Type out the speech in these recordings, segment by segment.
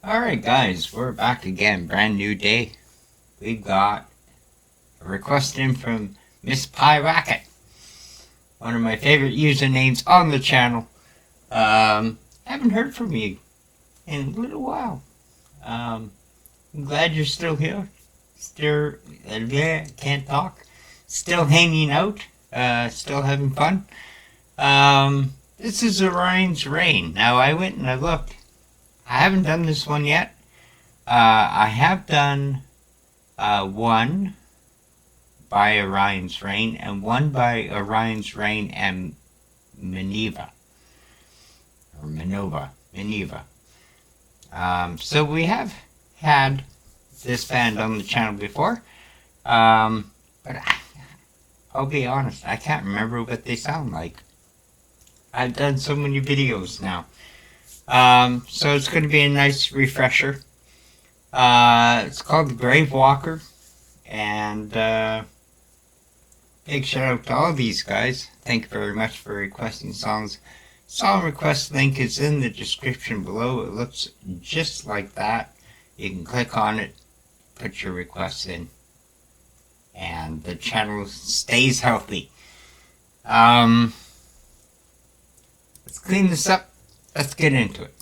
Alright guys, we're back again, brand new day. We've got a request in from Miss Pie Racket, one of my favorite usernames on the channel. Haven't heard from you in a little while. I'm glad you're still here. Still, can't talk. Still hanging out. Still having fun. This is Orion's Reign. Now I went and I looked. I haven't done this one yet. I have done one by Orion's Reign and one by Orion's Reign and Minerva. So we have had this band on the channel before, but I'll be honest, I can't remember what they sound like. I've done so many videos now. So it's going to be a nice refresher. It's called the Gravewalker, and big shout out to all these guys. Thank you very much for requesting songs. Song request link is in the description below. It looks just like that. You can click on it, put your requests in, and the channel stays healthy. Let's clean this up. Let's get into it.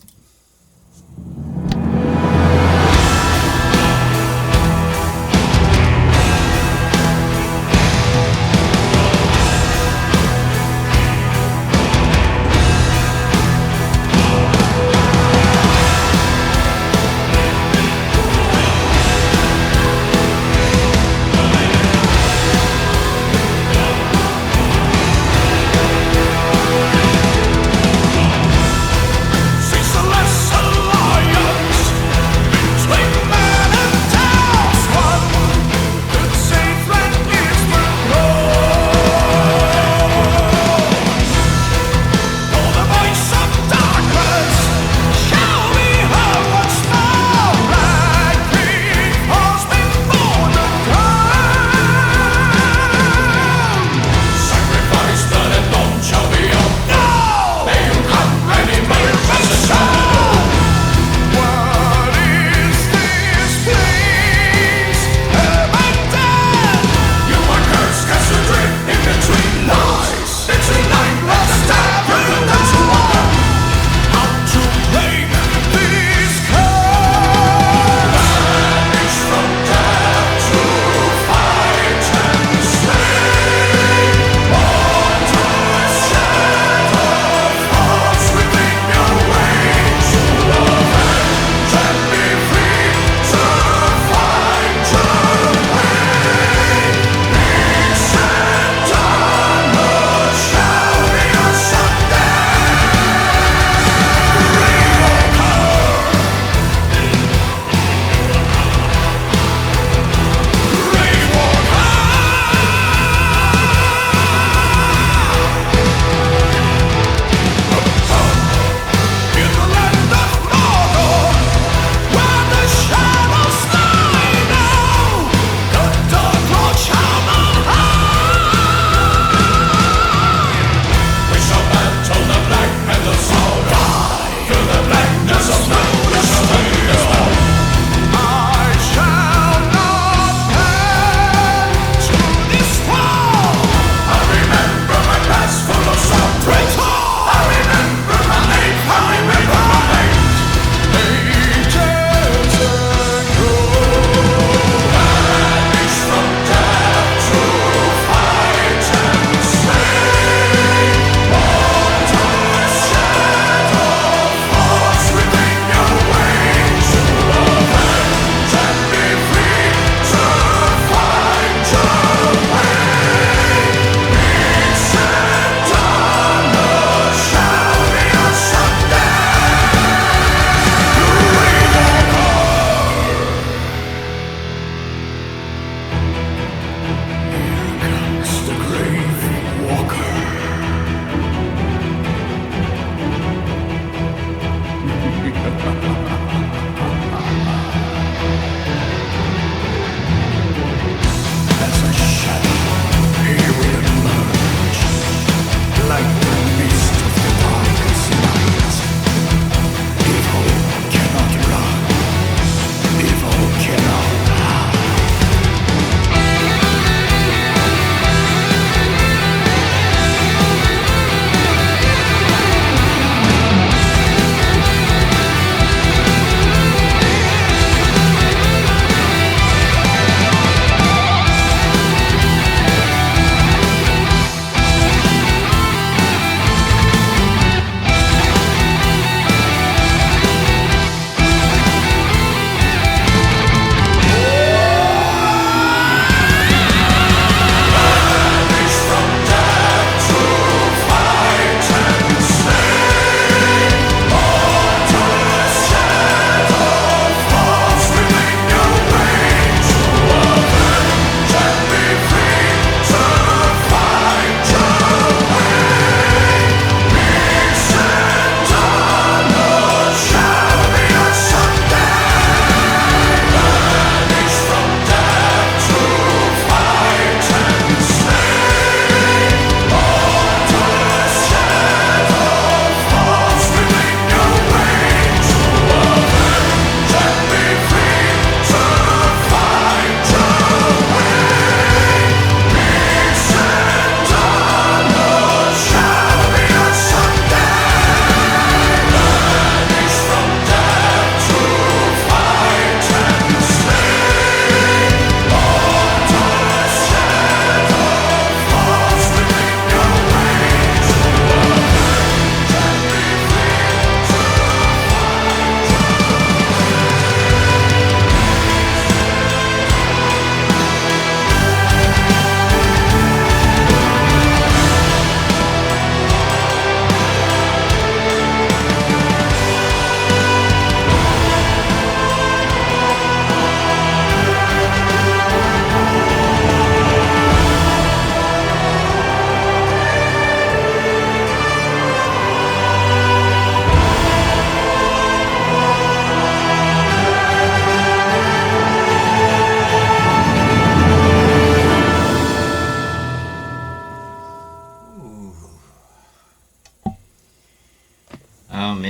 Six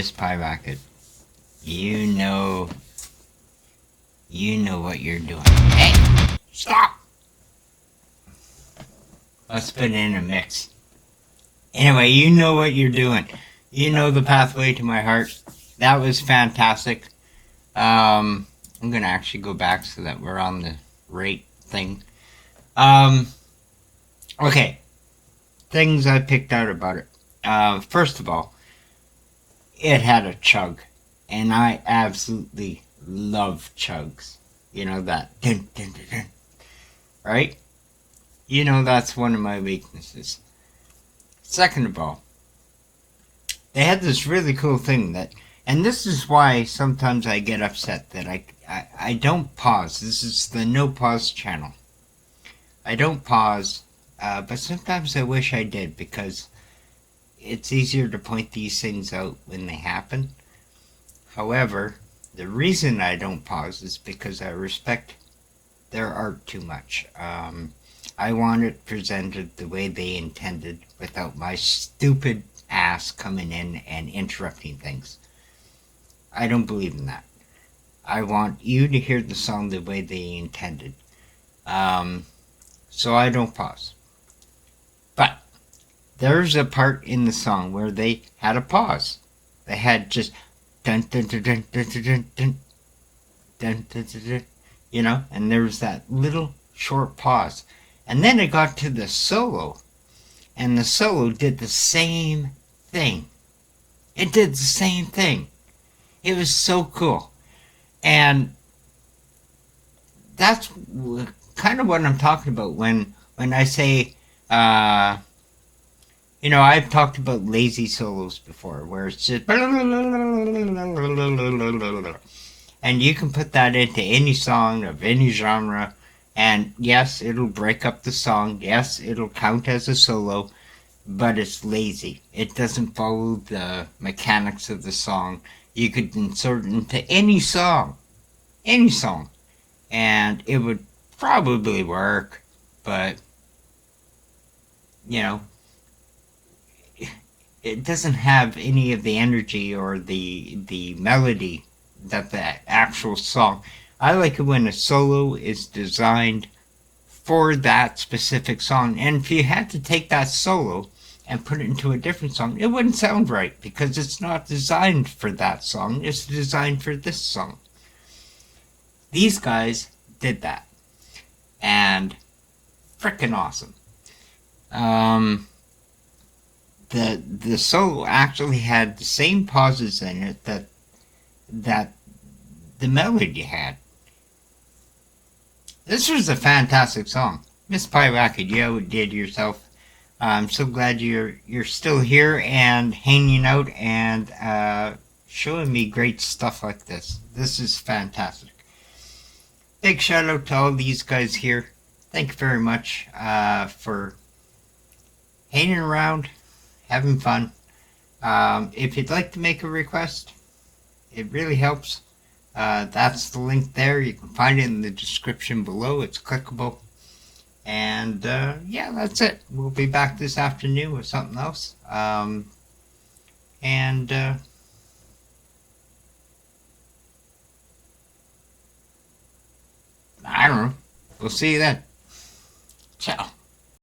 Miss Pie Rocket, you know what you're doing. Hey, stop! Let's put in a mix. Anyway, you know what you're doing. You know the pathway to my heart. That was fantastic. I'm gonna actually go back so that we're on the rate thing. Okay. Things I picked out about it. First of all, it had a chug. And I absolutely love chugs. You know that dun, dun, dun, dun, right? You know that's one of my weaknesses. Second of all, they had this really cool thing that, and this is why sometimes I get upset that I don't pause. This is the no pause channel. I don't pause, but sometimes I wish I did, because it's easier to point these things out when they happen. However, the reason I don't pause is because I respect their art too much. I want it presented the way they intended without my stupid ass coming in and interrupting things. I don't believe in that. I want you to hear the song the way they intended. So I don't pause. But there's a part in the song where they had a pause. They had just dun dun dun dun dun dun dun dun dun dun dun dun, you know, and there was that little short pause. And then it got to the solo, and the solo did the same thing. It did the same thing. It was so cool. And that's kind of what I'm talking about when I say, you know, I've talked about lazy solos before, where it's just, and you can put that into any song of any genre, and yes, it'll break up the song, yes, it'll count as a solo, but it's lazy. It doesn't follow the mechanics of the song. You could insert it into any song, and it would probably work, but, you know, it doesn't have any of the energy or the melody that the actual song. I like it when a solo is designed for that specific song. And if you had to take that solo and put it into a different song, it wouldn't sound right, because it's not designed for that song. It's designed for this song. These guys did that. And frickin' awesome. The solo actually had the same pauses in it that the melody had. This was a fantastic song. Miss Pie Rocket, you outdid yourself. I'm so glad you're still here and hanging out and showing me great stuff like this. This is fantastic. Big shout out to all these guys here. Thank you very much for hanging around, having fun. If you'd like to make a request, it really helps. That's the link there. You can find it in the description below. It's clickable. And yeah, that's it. We'll be back this afternoon with something else. I don't know. We'll see you then. Ciao.